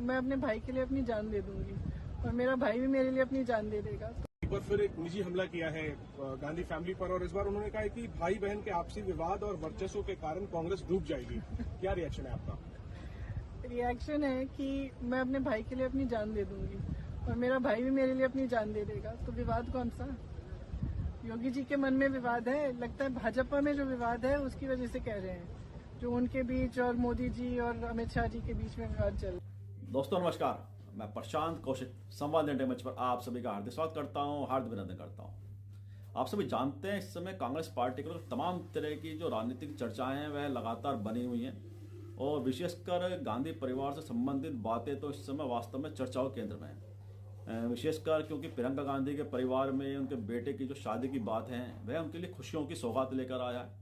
मैं अपने भाई के लिए अपनी जान दे दूंगी और मेरा भाई भी मेरे लिए अपनी जान दे देगा। एक बार फिर एक निजी हमला किया है गांधी फैमिली पर और इस बार उन्होंने कहा है कि भाई बहन के आपसी विवाद और वर्चस्व के कारण कांग्रेस डूब जाएगी। क्या रिएक्शन है आपका? रिएक्शन है कि मैं अपने भाई के लिए अपनी जान दे दूंगी और मेरा भाई भी मेरे लिए अपनी जान दे देगा। तो विवाद कौन सा? योगी जी के मन में विवाद है, लगता है भाजपा में जो विवाद है उसकी वजह से कह रहे हैं, जो उनके बीच और मोदी जी और अमित शाह जी के बीच में विवाद चल रहा है। दोस्तों नमस्कार, मैं प्रशांत कौशिक संवाद इंडिया मंच पर आप सभी का हार्दिक स्वागत करता हूं, हार्दिक अभिनंदन करता हूं। आप सभी जानते हैं इस समय कांग्रेस पार्टी को तमाम तरह की जो राजनीतिक चर्चाएं हैं वह लगातार बनी हुई हैं और विशेषकर गांधी परिवार से संबंधित बातें तो इस समय वास्तव में चर्चाओं के केंद्र में है। विशेषकर क्योंकि प्रियंका गांधी के परिवार में उनके बेटे की जो शादी की बात है वह उनके लिए खुशियों की सौगात लेकर आया है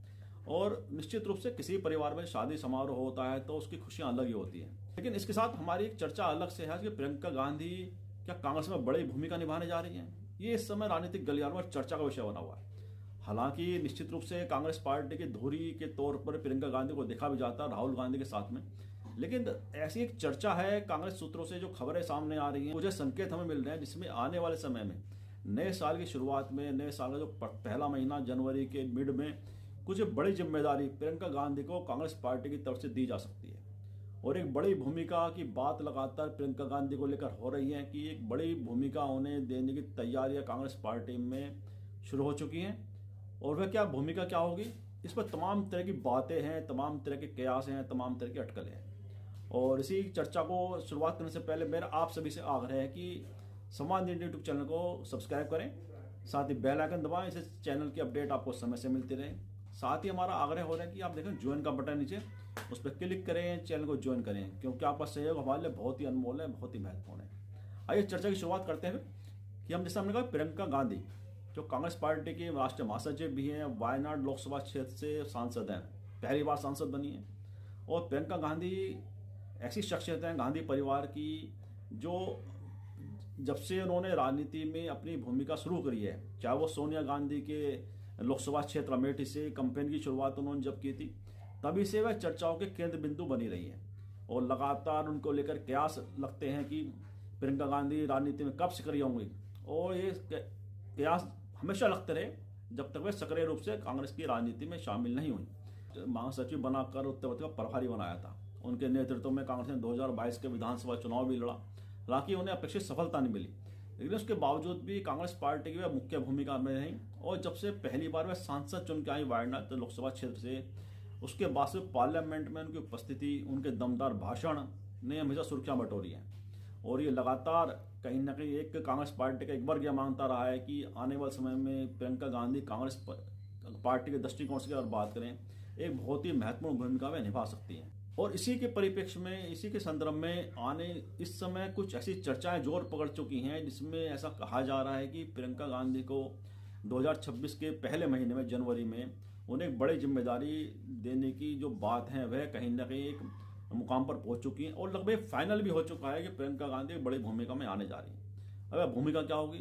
और निश्चित रूप से किसी परिवार में शादी समारोह होता है तो उसकी खुशियां अलग ही होती हैं। लेकिन इसके साथ हमारी एक चर्चा अलग से है कि प्रियंका गांधी क्या कांग्रेस में बड़ी भूमिका निभाने जा रही हैं। ये इस समय राजनीतिक गलियारों में चर्चा का विषय बना हुआ है। हालांकि निश्चित रूप से कांग्रेस पार्टी की धुरी के तौर पर प्रियंका गांधी को देखा भी जाता है राहुल गांधी के साथ में, लेकिन ऐसी एक चर्चा है कांग्रेस सूत्रों से जो खबरें सामने आ रही हैं, मुझे संकेत हमें मिल रहे हैं जिसमें आने वाले समय में नए साल की शुरुआत में, नए साल का जो पहला महीना जनवरी के मिड में कुछ बड़ी जिम्मेदारी प्रियंका गांधी को कांग्रेस पार्टी की तरफ से दी जा सकती है। और एक बड़ी भूमिका की बात लगातार प्रियंका गांधी को लेकर हो रही है कि एक बड़ी भूमिका उन्हें देने की तैयारियां कांग्रेस पार्टी में शुरू हो चुकी हैं। और वह क्या भूमिका क्या होगी, इस पर तमाम तरह की बातें हैं, तमाम तरह के कयास हैं, तमाम तरह की अटकलें हैं। और इसी चर्चा को शुरुआत करने से पहले मेरा आप सभी से आग्रह है कि संवाद इंडिया यूट्यूब चैनल को सब्सक्राइब करें, साथ ही बेल आइकन दबाएं, इससे चैनल की अपडेट आपको समय से मिलती रहे। साथ ही हमारा आग्रह हो रहा है कि आप देखें ज्वाइन का बटन नीचे, उस पर क्लिक करें, चैनल को ज्वाइन करें, क्योंकि आपका सहयोग हमारे लिए बहुत ही अनमोल है, बहुत ही महत्वपूर्ण है। आइए चर्चा की शुरुआत करते हैं कि हम जैसे हमने कहा प्रियंका गांधी जो कांग्रेस पार्टी की राष्ट्रीय महासचिव भी हैं, वायनाड लोकसभा क्षेत्र से सांसद हैं, पहली बार सांसद बनी है। और प्रियंका गांधी ऐसी शख्सियत हैं गांधी परिवार की जो जब से उन्होंने राजनीति में अपनी भूमिका शुरू करी है, चाहे वो सोनिया गांधी के लोकसभा क्षेत्र अमेठी से कैंपेन की शुरुआत उन्होंने जब की थी, तभी से वह चर्चाओं के केंद्र बिंदु बनी रही है। और लगातार उनको लेकर कयास लगते हैं कि प्रियंका गांधी राजनीति में कब सक्रिय होंगी, और ये कयास हमेशा लगते रहे जब तक वे सक्रिय रूप से कांग्रेस की राजनीति में शामिल नहीं हुई। महासचिव बनाकर उत्तर प्रदेश का प्रभारी बनाया था। उनके नेतृत्व में कांग्रेस ने 2022 के विधानसभा चुनाव भी लड़ा, हालांकि उन्हें अपेक्षित सफलता नहीं मिली, लेकिन उसके बावजूद भी कांग्रेस पार्टी की वह मुख्य भूमिका में रही। और जब से पहली बार वह सांसद चुन के आई वायनाड लोकसभा क्षेत्र से, उसके बाद से पार्लियामेंट में उनकी उपस्थिति, उनके दमदार भाषण ने हमेशा सुर्खियां बटोरी हैं। और ये लगातार कहीं ना कहीं एक कांग्रेस पार्टी का एक वर्ग यह मानता रहा है कि आने वाले समय में प्रियंका गांधी कांग्रेस पार्टी के दृष्टिकोण से अगर बात करें, एक बहुत ही महत्वपूर्ण भूमिका में निभा सकती हैं। और इसी के परिप्रेक्ष्य में, इसी के संदर्भ में आने इस समय कुछ ऐसी चर्चाएं जोर पकड़ चुकी हैं जिसमें ऐसा कहा जा रहा है कि प्रियंका गांधी को 2026 के पहले महीने में, जनवरी में, उन्हें एक बड़ी जिम्मेदारी देने की जो बात है वह कहीं ना कहीं एक मुकाम पर पहुंच चुकी है और लगभग फाइनल भी हो चुका है कि प्रियंका गांधी एक बड़ी भूमिका में आने जा रही है। अब भूमिका क्या होगी?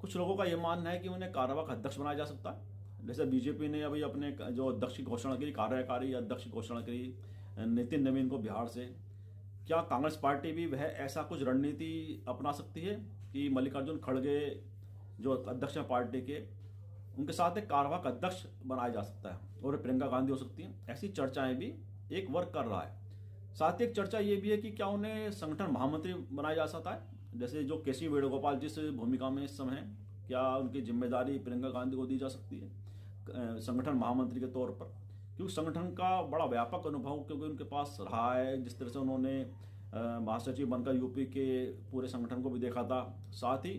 कुछ लोगों का यह मानना है कि उन्हें कार्यवाहक अध्यक्ष बनाया जा सकता है। जैसे बीजेपी ने अभी अपने जो अध्यक्ष की घोषणा की, कार्यकारी अध्यक्ष की घोषणा करी नितिन नवीन को बिहार से। क्या कांग्रेस पार्टी भी वह ऐसा कुछ रणनीति अपना सकती है कि मल्लिकार्जुन खड़गे जो अध्यक्ष हैं पार्टी के, उनके साथ एक कार्यवाहक अध्यक्ष बनाया जा सकता है और प्रियंका गांधी हो सकती है? ऐसी चर्चाएं भी एक वर्क कर रहा है। साथ ही एक चर्चा ये भी है कि क्या उन्हें संगठन महामंत्री बनाया जा सकता है, जैसे जो केसी वेणुगोपाल जिस भूमिका में इस समय है, क्या उनकी जिम्मेदारी प्रियंका गांधी को दी जा सकती है संगठन महामंत्री के तौर पर? क्योंकि संगठन का बड़ा व्यापक अनुभव क्योंकि उनके पास रहा है, जिस तरह से उन्होंने महासचिव बनकर यूपी के पूरे संगठन को भी देखा था। साथ ही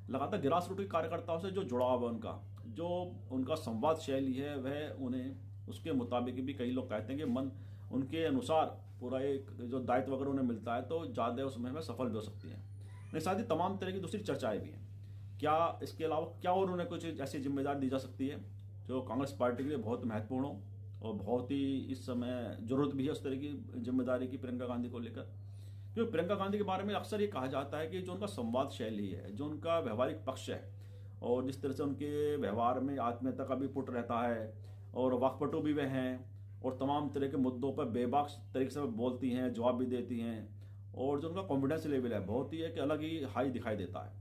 लगातार ग्रास रूट के कार्यकर्ताओं से जो जुड़ाव है, जो उनका संवाद शैली है, वह उन्हें उसके मुताबिक भी कई लोग कहते हैं कि मन उनके अनुसार पूरा एक जो दायित्व अगर उन्हें मिलता है तो ज़्यादा उसमें वह सफल भी हो सकती है। नहीं, साथ ही तमाम तरह की दूसरी चर्चाएं भी हैं। क्या इसके अलावा क्या और उन्हें कुछ ऐसी जिम्मेदारी दी जा सकती है जो कांग्रेस पार्टी के लिए बहुत महत्वपूर्ण हो और बहुत ही इस समय जरूरत भी है उस तरह की जिम्मेदारी की प्रियंका गांधी को लेकर? क्योंकि प्रियंका गांधी के बारे में अक्सर ये कहा जाता है कि जो उनका संवाद शैली है, जो उनका व्यवहारिक पक्ष है, और जिस तरह से उनके व्यवहार में आत्मीयता का भी पुट रहता है, और वाकपटु भी वह हैं, और तमाम तरह के मुद्दों पर बेबाक तरीके से बोलती हैं, जवाब भी देती हैं, और जो उनका कॉन्फिडेंस लेवल है बहुत ही एक अलग ही हाई दिखाई देता है,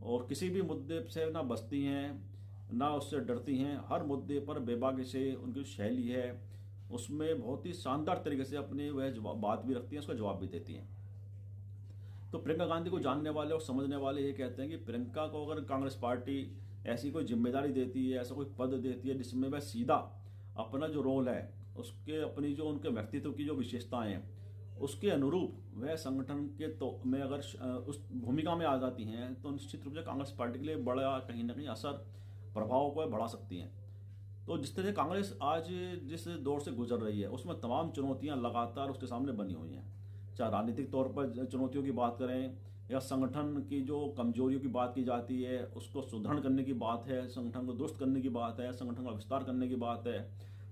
और किसी भी मुद्दे से ना बचती हैं ना उससे डरती हैं। हर मुद्दे पर बेबाकी से उनकी शैली है उसमें बहुत ही शानदार तरीके से अपनी वह बात भी रखती हैं, उसका जवाब भी देती हैं। तो प्रियंका गांधी को जानने वाले और समझने वाले ये कहते हैं कि प्रियंका को अगर कांग्रेस पार्टी ऐसी कोई जिम्मेदारी देती है, ऐसा कोई पद देती है जिसमें वह सीधा अपना जो रोल है उसके अपनी जो उनके व्यक्तित्व की जो विशेषताएं हैं उसके अनुरूप वह संगठन के तो में अगर उस भूमिका में आ जाती हैं तो निश्चित रूप से कांग्रेस पार्टी के लिए बड़ा कहीं ना कहीं असर प्रभाव को बढ़ा सकती हैं। तो जिस तरह कांग्रेस आज जिस दौर से गुजर रही है उसमें तमाम चुनौतियां लगातार उसके सामने बनी हुई हैं, चाहे राजनीतिक तौर पर चुनौतियों की बात करें या संगठन की जो कमजोरियों की बात की जाती है उसको सुदृढ़ करने की बात है, संगठन को दुरुस्त करने की बात है, संगठन का विस्तार करने की बात है।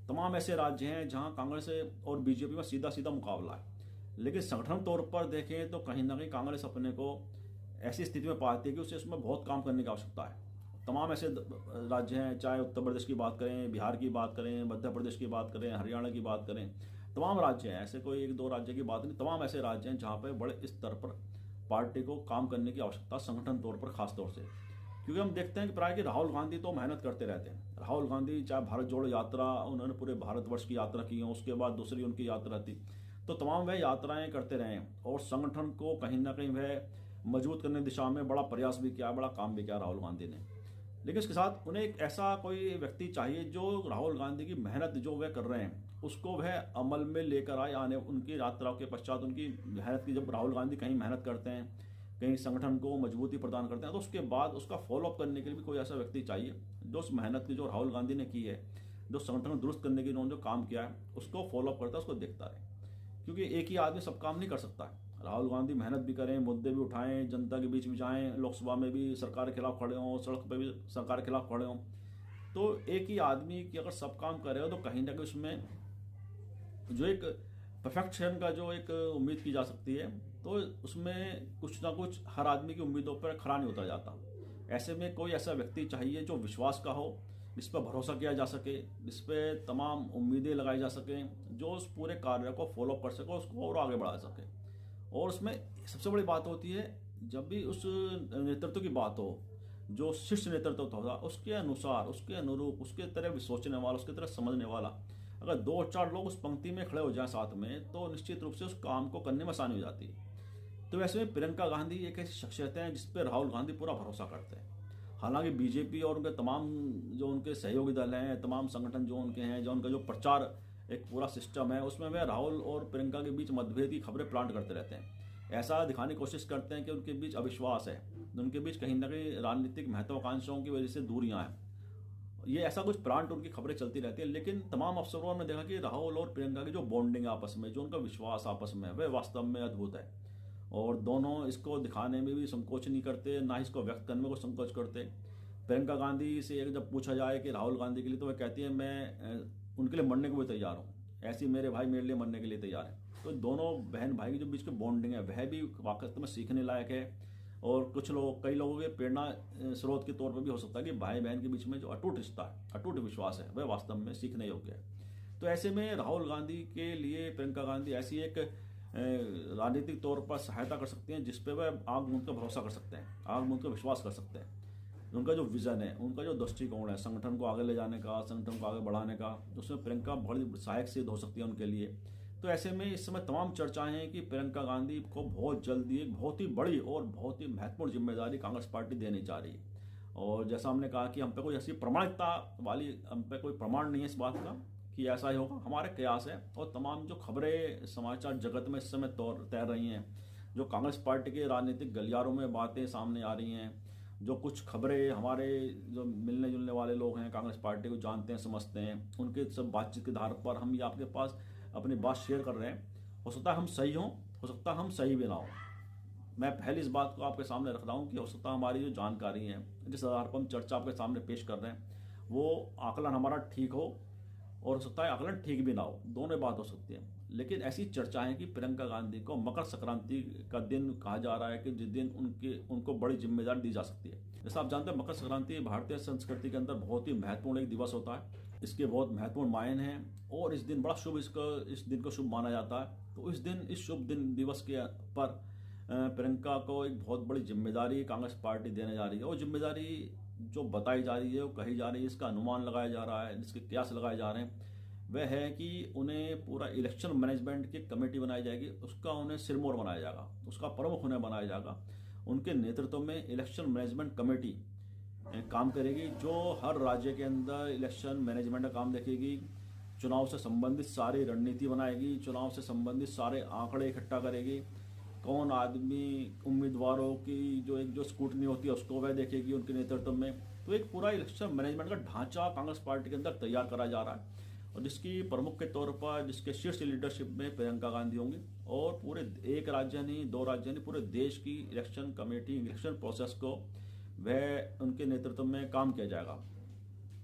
तमाम ऐसे राज्य हैं जहां कांग्रेस और बीजेपी में सीधा सीधा मुकाबला है, लेकिन संगठन तौर पर देखें तो कहीं ना कहीं कांग्रेस अपने को ऐसी स्थिति में पाती है कि उसे उसमें बहुत काम करने की आवश्यकता है। तमाम ऐसे राज्य हैं, चाहे उत्तर प्रदेश की बात करें, बिहार की बात करें, मध्य प्रदेश की बात करें, हरियाणा की बात करें, तमाम राज्य हैं, ऐसे कोई एक दो राज्य की बात नहीं, तमाम ऐसे राज्य हैं जहाँ पर बड़े स्तर पर पार्टी को काम करने की आवश्यकता संगठन तौर पर खास तौर से। क्योंकि हम देखते हैं कि प्राय कि राहुल गांधी तो मेहनत करते रहते हैं। राहुल गांधी चाहे भारत जोड़ो यात्रा, उन्होंने पूरे भारतवर्ष की यात्रा की है, उसके बाद दूसरी उनकी यात्रा थी, तो तमाम वह यात्राएं करते रहे और संगठन को कहीं ना कहीं वह मजबूत करने की दिशा में बड़ा प्रयास भी किया, बड़ा काम भी किया राहुल गांधी ने। लेकिन इसके साथ उन्हें एक ऐसा कोई व्यक्ति चाहिए जो राहुल गांधी की मेहनत जो वह कर रहे हैं उसको वह अमल में लेकर आए। आने उनकी यात्राओं के पश्चात उनकी मेहनत की, जब राहुल गांधी कहीं मेहनत करते हैं, कहीं संगठन को मजबूती प्रदान करते हैं, तो उसके बाद उसका फॉलोअप करने के लिए भी कोई ऐसा व्यक्ति चाहिए जो उस मेहनत की जो राहुल गांधी ने की है, जो संगठन को दुरुस्त करने के लिए उन्होंने जो काम किया है उसको फॉलोअप करता है, उसको देखता रहे। क्योंकि एक ही आदमी सब काम नहीं कर सकता है। राहुल गांधी मेहनत भी करें, मुद्दे भी उठाएं, जनता के बीच भी जाएं, लोकसभा में भी सरकार के खिलाफ खड़े हों, सड़क पर भी सरकार के खिलाफ खड़े हों, तो एक ही आदमी की अगर सब काम करेगा तो कहीं ना कहीं उसमें जो एक परफेक्शन का जो एक उम्मीद की जा सकती है तो उसमें कुछ ना कुछ हर आदमी की उम्मीदों पर खरा नहीं उतर जाता। ऐसे में कोई ऐसा व्यक्ति चाहिए जो विश्वास का हो, जिस पर भरोसा किया जा सके, जिस पर तमाम उम्मीदें लगाई जा सकें, जो उस पूरे कार्य को फॉलो कर सके, उसको और आगे बढ़ा सके। और उसमें सबसे बड़ी बात होती है जब भी उस नेतृत्व की बात हो, जो शीर्ष नेतृत्व होता है उसके अनुसार, उसके अनुरूप, उसके तरह सोचने वाला, उसके तरह समझने वाला अगर 2-4 लोग उस पंक्ति में खड़े हो जाएं साथ में तो निश्चित रूप से उस काम को करने में आसानी हो जाती है। तो वैसे में प्रियंका गांधी एक ऐसी शख्सियत है जिस पर राहुल गांधी पूरा भरोसा करते हैं। हालांकि बीजेपी और उनके तमाम जो उनके सहयोगी दल हैं, तमाम संगठन जो उनके हैं, जो उनका जो प्रचार एक पूरा सिस्टम है उसमें वे राहुल और प्रियंका के बीच मतभेद की खबरें प्लांट करते रहते हैं। ऐसा दिखाने की कोशिश करते हैं कि उनके बीच अविश्वास है, उनके बीच कहीं ना कहीं राजनीतिक महत्वाकांक्षाओं की वजह से दूरियां हैं। ये ऐसा कुछ प्लांट उनकी खबरें चलती रहती है। लेकिन तमाम अवसरों में देखा कि राहुल और प्रियंका की जो बॉन्डिंग आपस में, जो उनका विश्वास आपस में, वह वास्तव में अद्भुत है। और दोनों इसको दिखाने में भी संकोच नहीं करते, ना इसको व्यक्त करने में कोई संकोच करते। प्रियंका गांधी से जब पूछा जाए कि राहुल गांधी के लिए, तो वह कहती है मैं उनके लिए मरने को भी तैयार हूँ, ऐसी मेरे भाई मेरे लिए मरने के लिए तैयार है। तो दोनों बहन भाई के जो बीच की बॉन्डिंग है वह भी वाकई में सीखने लायक है। और कुछ लोग, कई लोगों के प्रेरणा स्रोत के तौर पर भी हो सकता है कि भाई बहन के बीच में जो अटूट रिश्ता है, अटूट विश्वास है, वह वास्तव में सीखने योग्य है। तो ऐसे में राहुल गांधी के लिए प्रियंका गांधी ऐसी एक राजनीतिक तौर पर सहायता कर सकती हैं जिस पे वह आग मूंद का भरोसा कर सकते हैं, आग मूंद का विश्वास कर सकते हैं। उनका जो विजन है, उनका जो दृष्टिकोण है संगठन को आगे ले जाने का, संगठन को आगे बढ़ाने का, उसमें प्रियंका बड़ी सहायक सिद्ध हो सकती है उनके लिए। तो ऐसे में इस समय तमाम चर्चाएं हैं कि प्रियंका गांधी को बहुत जल्दी एक बहुत ही बड़ी और बहुत ही महत्वपूर्ण जिम्मेदारी कांग्रेस पार्टी देनी चाह रही है। और जैसा हमने कहा कि हम पे कोई ऐसी प्रमाणिकता वाली, हम पे कोई प्रमाण नहीं है इस बात का कि ऐसा ही होगा, हमारे कयास है। और तमाम जो खबरें समाचार जगत में इस समय तैर रही हैं, जो कांग्रेस पार्टी के राजनीतिक गलियारों में बातें सामने आ रही हैं, जो कुछ खबरें हमारे जो मिलने जुलने वाले लोग हैं, कांग्रेस पार्टी को जानते हैं, समझते हैं, उनके सब बातचीत के आधार पर हम ये आपके पास अपनी बात शेयर कर रहे हैं। हो सकता है हम सही हों, हो सकता है हम सही भी ना हो। मैं पहले इस बात को आपके सामने रख रहा हूं कि हो सकता है हमारी जो जानकारी है, जिस आधार पर हम चर्चा आपके सामने पेश कर रहे हैं, वो आकलन हमारा ठीक हो, और हो सकता है आकलन ठीक भी ना हो, दोनों बात हो सकती है। लेकिन ऐसी चर्चा है कि प्रियंका गांधी को मकर संक्रांति का दिन कहा जा रहा है कि जिस दिन उनको बड़ी जिम्मेदारी दी जा सकती है। जैसा आप जानते हैं, मकर संक्रांति भारतीय संस्कृति के अंदर बहुत ही महत्वपूर्ण एक दिवस होता है। इसके बहुत महत्वपूर्ण मायने हैं और इस दिन बड़ा शुभ इस दिन को शुभ माना जाता है। तो इस शुभ दिवस के पर प्रियंका को एक बहुत बड़ी जिम्मेदारी कांग्रेस पार्टी देने जा रही है। और जिम्मेदारी जो बताई जा रही है, वो कही जा रही है, इसका अनुमान लगाया जा रहा है, जिसके कयास लगाए जा रहे हैं, वह है कि उन्हें पूरा इलेक्शन मैनेजमेंट की कमेटी बनाई जाएगी, उसका उन्हें सिरमौर बनाया जाएगा, उसका प्रमुख उन्हें बनाया जाएगा। उनके नेतृत्व में इलेक्शन मैनेजमेंट कमेटी काम करेगी, जो हर राज्य के अंदर इलेक्शन मैनेजमेंट का काम देखेगी, चुनाव से संबंधित सारी रणनीति बनाएगी, चुनाव से संबंधित सारे आंकड़े इकट्ठा करेगी, कौन आदमी उम्मीदवारों की जो स्क्रूटनी होती है उसको वह देखेगी उनके नेतृत्व में। तो एक पूरा इलेक्शन मैनेजमेंट का ढांचा कांग्रेस पार्टी के अंदर तैयार करा जा रहा है और जिसकी प्रमुख के तौर पर, जिसके शीर्ष लीडरशिप में प्रियंका गांधी होंगी और पूरे एक राज्य नहीं, 2 राज्य नहीं, पूरे देश की इलेक्शन कमेटी, इलेक्शन प्रोसेस को वह उनके नेतृत्व में काम किया जाएगा।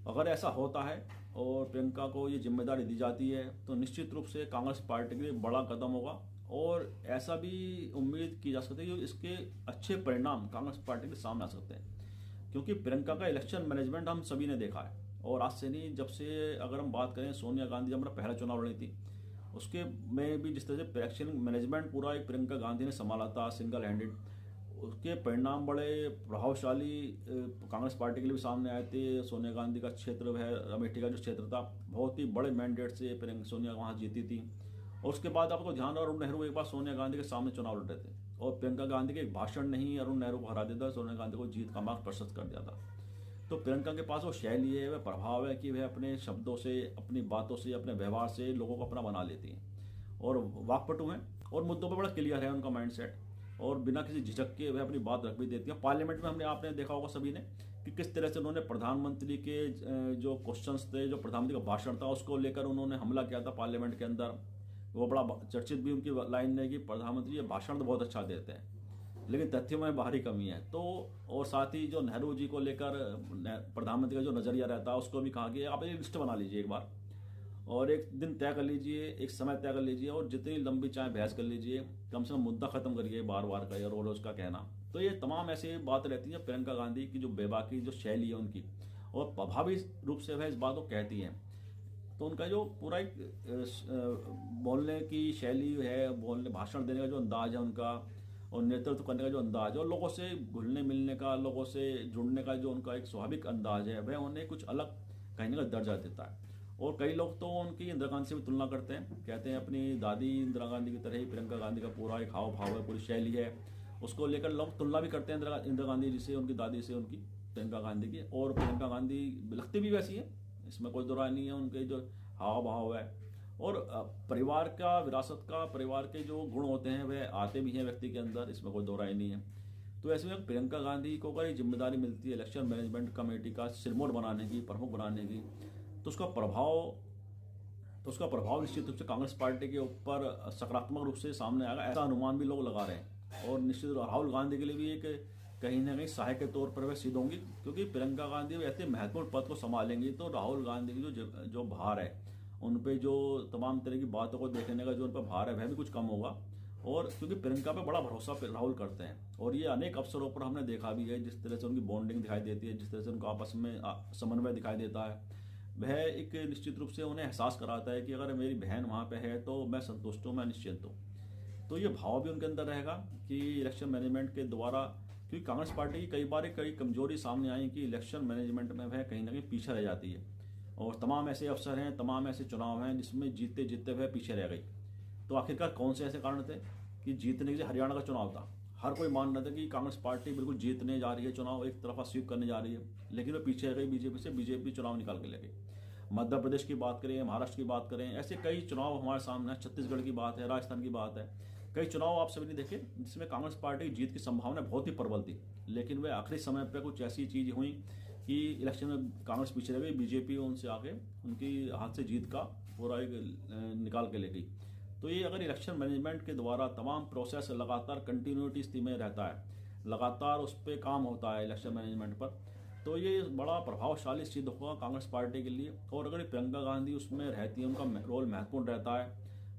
अगर ऐसा होता है और प्रियंका को ये जिम्मेदारी दी जाती है तो निश्चित रूप से कांग्रेस पार्टी के लिए बड़ा कदम होगा और ऐसा भी उम्मीद की जा सकती है कि इसके अच्छे परिणाम कांग्रेस पार्टी के सामने आ सकते हैं। क्योंकि प्रियंका का इलेक्शन मैनेजमेंट हम सभी ने देखा है और आज से नहीं, जब से अगर हम बात करें सोनिया गांधी जब हमारा पहला चुनाव लड़ी थी उसके में भी जिस तरह से इलेक्शन मैनेजमेंट पूरा एक प्रियंका गांधी ने संभाला था सिंगल हैंडेड, उसके परिणाम बड़े प्रभावशाली कांग्रेस पार्टी के लिए भी सामने आए थे। सोनिया गांधी का क्षेत्र है, अमेठी का जो क्षेत्र था, बहुत ही बड़े मैंडेट से सोनिया वहाँ जीती थी। और उसके बाद आपको ध्यान, अरुण नेहरू एक बार सोनिया गांधी के सामने चुनाव लड़ रहे थे और प्रियंका गांधी के एक भाषण ने ही अरुण नेहरू को हरा दिया था, सोनिया गांधी को जीत का मार्ग प्रशस्त कर दिया था। तो प्रियंका के पास वो शैली है, वह प्रभाव है कि वह अपने शब्दों से, अपनी बातों से, अपने व्यवहार से लोगों को अपना बना लेती हैं और वाकपटु हैं और मुद्दों पर बड़ा क्लियर है उनका माइंडसेट और बिना किसी झिझक के वह अपनी बात रख भी देती है। पार्लियामेंट में आपने देखा होगा सभी ने कि किस तरह से उन्होंने प्रधानमंत्री के जो क्वेश्चंस थे, जो प्रधानमंत्री का भाषण था, उसको लेकर उन्होंने हमला किया था पार्लियामेंट के अंदर। वो बड़ा चर्चित भी उनकी लाइन है कि प्रधानमंत्री ये भाषण तो बहुत अच्छा देते हैं लेकिन तथ्यों में बाहरी कमी है। तो और साथ ही जो नेहरू जी को लेकर प्रधानमंत्री का जो नजरिया रहता है उसको भी कहा कि आप एक लिस्ट बना लीजिए एक बार और एक दिन तय कर लीजिए, एक समय तय कर लीजिए और जितनी लंबी चाहे बहस कर लीजिए, कम से कम मुद्दा खत्म करिए बार बार का रोज रोज का कहना। तो ये तमाम ऐसी बात रहती है प्रियंका गांधी की, जो बेबाकी जो शैली है उनकी और प्रभावी रूप से वह इस बात को कहती हैं। तो उनका जो पूरा एक बोलने की शैली है, बोलने भाषण देने का जो अंदाज है उनका और नेतृत्व करने का जो अंदाज है और लोगों से घुलने मिलने का, लोगों से जुड़ने का जो उनका एक स्वाभाविक अंदाज है, वह उन्हें कुछ अलग कहने का दर्जा देता है। और कई लोग तो उनकी इंदिरा गांधी से भी तुलना करते हैं, कहते हैं अपनी दादी इंदिरा गांधी की तरह ही प्रियंका गांधी का पूरा एक हाव भाव है, पूरी शैली है, उसको लेकर लोग तुलना भी करते हैं इंदिरा गांधी जी से, उनकी दादी से, उनकी प्रियंका गांधी की। और प्रियंका गांधी लगती भी वैसी है, इसमें कोई दो राय नहीं है। उनके जो हाव भाव है और परिवार का, विरासत का, परिवार के जो गुण होते हैं वह आते भी हैं व्यक्ति के अंदर, इसमें कोई दो राय नहीं है। तो ऐसे में प्रियंका गांधी को अगर जिम्मेदारी मिलती है इलेक्शन मैनेजमेंट कमेटी का सिरमौर बनाने की, प्रमुख बनाने की, तो उसका प्रभाव निश्चित रूप से कांग्रेस पार्टी के ऊपर सकारात्मक रूप से सामने आएगा, ऐसा अनुमान भी लोग लगा रहे हैं। और निश्चित राहुल गांधी के लिए भी एक कहीं ना कहीं सहायक के तौर पर वह सिद्ध होंगी, क्योंकि प्रियंका गांधी ऐसे महत्वपूर्ण पद को संभालेंगी तो राहुल गांधी की जो भार है, उन पे जो तमाम तरह की बातों को देखने का जो उन पर भार है वह भी कुछ कम होगा। और क्योंकि प्रियंका पे बड़ा भरोसा राहुल करते हैं और ये अनेक अवसरों पर हमने देखा भी है, जिस तरह से उनकी बॉन्डिंग दिखाई देती है, जिस तरह से उनका आपस में समन्वय दिखाई देता है, वह एक निश्चित रूप से उन्हें एहसास कराता है कि अगर मेरी बहन वहाँ पे है तो मैं संतुष्ट हूँ, मैं निश्चिंत हूँ। तो ये भाव भी उनके अंदर रहेगा कि इलेक्शन मैनेजमेंट के द्वारा, क्योंकि कांग्रेस पार्टी की कई कमजोरी सामने आई कि इलेक्शन मैनेजमेंट में वह कहीं ना कहीं पीछे रह जाती है और तमाम ऐसे अवसर हैं, तमाम ऐसे चुनाव हैं जिसमें जीतते जीतते वह पीछे रह गई। तो आखिरकार कौन से ऐसे कारण थे कि जीतने के, हरियाणा का चुनाव था, हर कोई मान रहा था कि कांग्रेस पार्टी बिल्कुल जीतने जा रही है, चुनाव एक तरफा स्वीप करने जा रही है, लेकिन वह पीछे रह गई बीजेपी से, बीजेपी चुनाव निकाल के ले गई। मध्य प्रदेश की बात करें, महाराष्ट्र की बात करें, ऐसे कई चुनाव हमारे सामने, छत्तीसगढ़ की बात है, राजस्थान की बात है, कई चुनाव आप सभी ने देखे जिसमें कांग्रेस पार्टी की जीत की संभावना बहुत ही प्रबल थी, लेकिन वह आखिरी समय पर कुछ ऐसी चीज हुई कि इलेक्शन में कांग्रेस पीछे रह गई, बीजेपी उनसे आगे उनकी हाथ से जीत का पूरा एक निकाल के ले गई। तो ये अगर इलेक्शन मैनेजमेंट के द्वारा तमाम प्रोसेस लगातार कंटिन्यूटी स्थिति में रहता है, लगातार उस पर काम होता है इलेक्शन मैनेजमेंट पर, तो ये बड़ा प्रभावशाली सिद्ध होगा कांग्रेस पार्टी के लिए। और अगर प्रियंका गांधी उसमें रहती है, उनका रोल महत्वपूर्ण रहता है।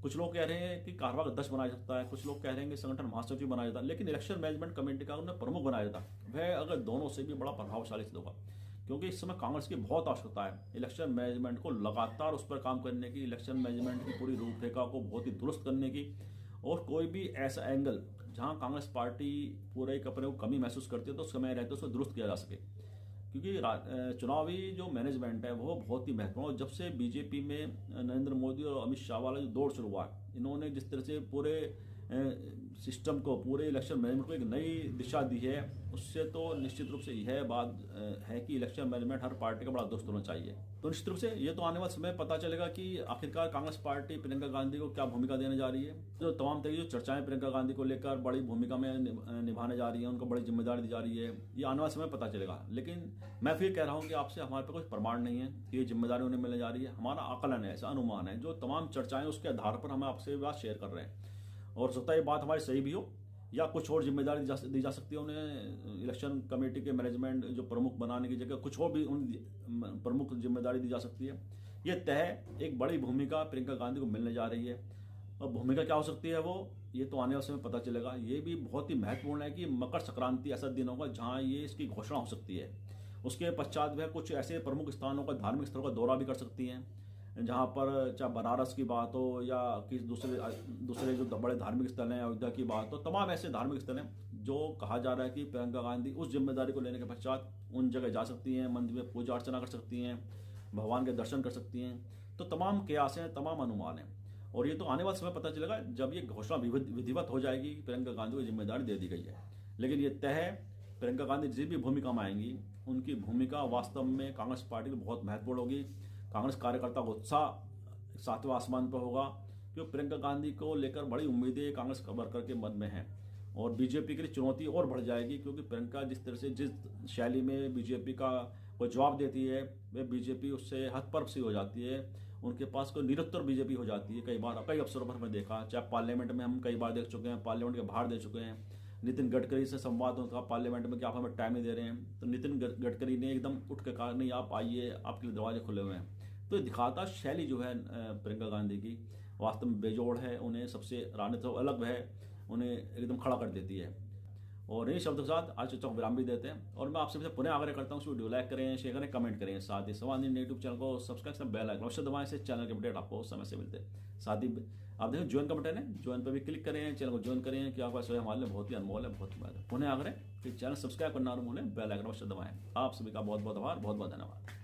कुछ लोग कह रहे हैं कि कार्यवाहक अध्यक्ष बनाया जाता है, कुछ लोग कह रहे हैं कि संगठन महासचिव बनाया जाता है, लेकिन इलेक्शन मैनेजमेंट कमेटी का उन्हें प्रमुख बनाया जाता है, वह अगर दोनों से भी बड़ा प्रभावशाली सिद्ध होगा। क्योंकि इस समय कांग्रेस की बहुत आवश्यकता है इलेक्शन मैनेजमेंट को लगातार उस पर काम करने की, इलेक्शन मैनेजमेंट की पूरी रूपरेखा को बहुत ही दुरुस्त करने की, और कोई भी ऐसा एंगल जहां कांग्रेस पार्टी पूरे कपड़े को कमी महसूस करती है तो उस समय रहते उसको दुरुस्त किया जा सके। क्योंकि चुनावी जो मैनेजमेंट है वो बहुत ही महत्वपूर्ण, और जब से बीजेपी में नरेंद्र मोदी और अमित शाह वाला जो दौर शुरू हुआ, इन्होंने जिस तरह से पूरे सिस्टम को, पूरे इलेक्शन मैनेजमेंट को एक नई दिशा दी है, उससे तो निश्चित रूप से यह बात है कि इलेक्शन मैनेजमेंट हर पार्टी का बड़ा दोस्त होना चाहिए। तो निश्चित रूप से ये तो आने वाले समय पता चलेगा कि आखिरकार कांग्रेस पार्टी प्रियंका गांधी को क्या भूमिका देने जा रही है। जो तमाम तरह की जो चर्चाएं प्रियंका गांधी को लेकर बड़ी भूमिका में निभाने जा रही है, उनको बड़ी जिम्मेदारी दी जा रही है, ये आने वाले समय पता चलेगा। लेकिन मैं फिर कह रहा हूँ कि आपसे हमारे पर कोई प्रमाण नहीं है कि ये जिम्मेदारी उन्हें मिलने जा रही है। हमारा आकलन है, ऐसा अनुमान है, जो तमाम चर्चाएं उसके आधार पर हम आपसे बात शेयर कर रहे हैं। और हो सकता है ये बात हमारी सही भी हो, या कुछ और जिम्मेदारी दी जा सकती है उन्हें, इलेक्शन कमेटी के मैनेजमेंट जो प्रमुख बनाने की जगह कुछ और भी उन प्रमुख जिम्मेदारी दी जा सकती है। ये तय एक बड़ी भूमिका प्रियंका गांधी को मिलने जा रही है। और भूमिका क्या हो सकती है वो, ये तो आने वाले समय पता चलेगा। ये भी बहुत ही महत्वपूर्ण है कि मकर संक्रांति ऐसा दिन होगा जहां ये इसकी घोषणा हो सकती है। उसके पश्चात वह कुछ ऐसे प्रमुख स्थानों का, धार्मिक स्थलों का दौरा भी कर सकती हैं, जहाँ पर चाहे बनारस की बात हो या किसी दूसरे जो बड़े धार्मिक स्थल हैं, अयोध्या की बात हो, तमाम ऐसे धार्मिक स्थल हैं जो कहा जा रहा है कि प्रियंका गांधी उस जिम्मेदारी को लेने के पश्चात उन जगह जा सकती हैं, मंदिर में पूजा अर्चना कर सकती हैं, भगवान के दर्शन कर सकती हैं। तो तमाम कयास हैं, तमाम अनुमान हैं, और ये तो आने वाले समय पता चलेगा जब ये घोषणा विधिवत हो जाएगी कि प्रियंका गांधी को जिम्मेदारी दे दी गई है। लेकिन ये तय है, प्रियंका गांधी जिस भी भूमिका में आएंगी उनकी भूमिका वास्तव में कांग्रेस पार्टी की बहुत महत्वपूर्ण होगी। कांग्रेस कार्यकर्ता का उत्साह सातवें आसमान पर होगा, क्योंकि प्रियंका गांधी को लेकर बड़ी उम्मीदें कांग्रेस वर्कर के मन में हैं, और बीजेपी के लिए चुनौती और बढ़ जाएगी, क्योंकि प्रियंका जिस तरह से, जिस शैली में बीजेपी का कोई जवाब देती है, वह बीजेपी उससे हतपर्व सी हो जाती है, उनके पास कोई निरुत्तर बीजेपी हो जाती है। कई अवसरों पर हमने देखा, चाहे पार्लियामेंट में हम कई बार देख चुके हैं, पार्लियामेंट के बाहर दे चुके हैं। नितिन गडकरी से संवाद होता पार्लियामेंट में कि आप हमें टाइम नहीं दे रहे हैं, तो नितिन गडकरी ने एकदम उठ के कहा नहीं आप आइए, आपके लिए दरवाजे खुले हुए हैं। तो दिखाता शैली जो है प्रियंका गांधी की वास्तव में बेजोड़ है, उन्हें सबसे राजनीति से अलग है, उन्हें एकदम खड़ा कर देती है। और इन्हीं शब्दों के साथ आज चर्चा को विराम भी देते हैं, और मैं आपसे पुनः आग्रह करता हूँ वीडियो लाइक करें, शेयर करें, कमेंट करें, साथ ही सवाल यूट्यूब चैनल को सब्सक्राइब करें, बेल आइकन अवश्य दबाएं, से चैनल के अपडेट आपको समय से मिलते हैं। साथ ही आप देखें ज्वाइन का बटन है, ज्वाइन पर भी क्लिक करें, चैनल को ज्वाइन करें, कि आपका समय हमारे लिए बहुत ही अनमोल है, बहुत महत्वपूर्ण। पुनः आग्रह कि चैनल सब्सक्राइब करना और बोले बेल आइकन अवश्य दबाएं। आप सभी का बहुत बहुत आभार, बहुत बहुत धन्यवाद।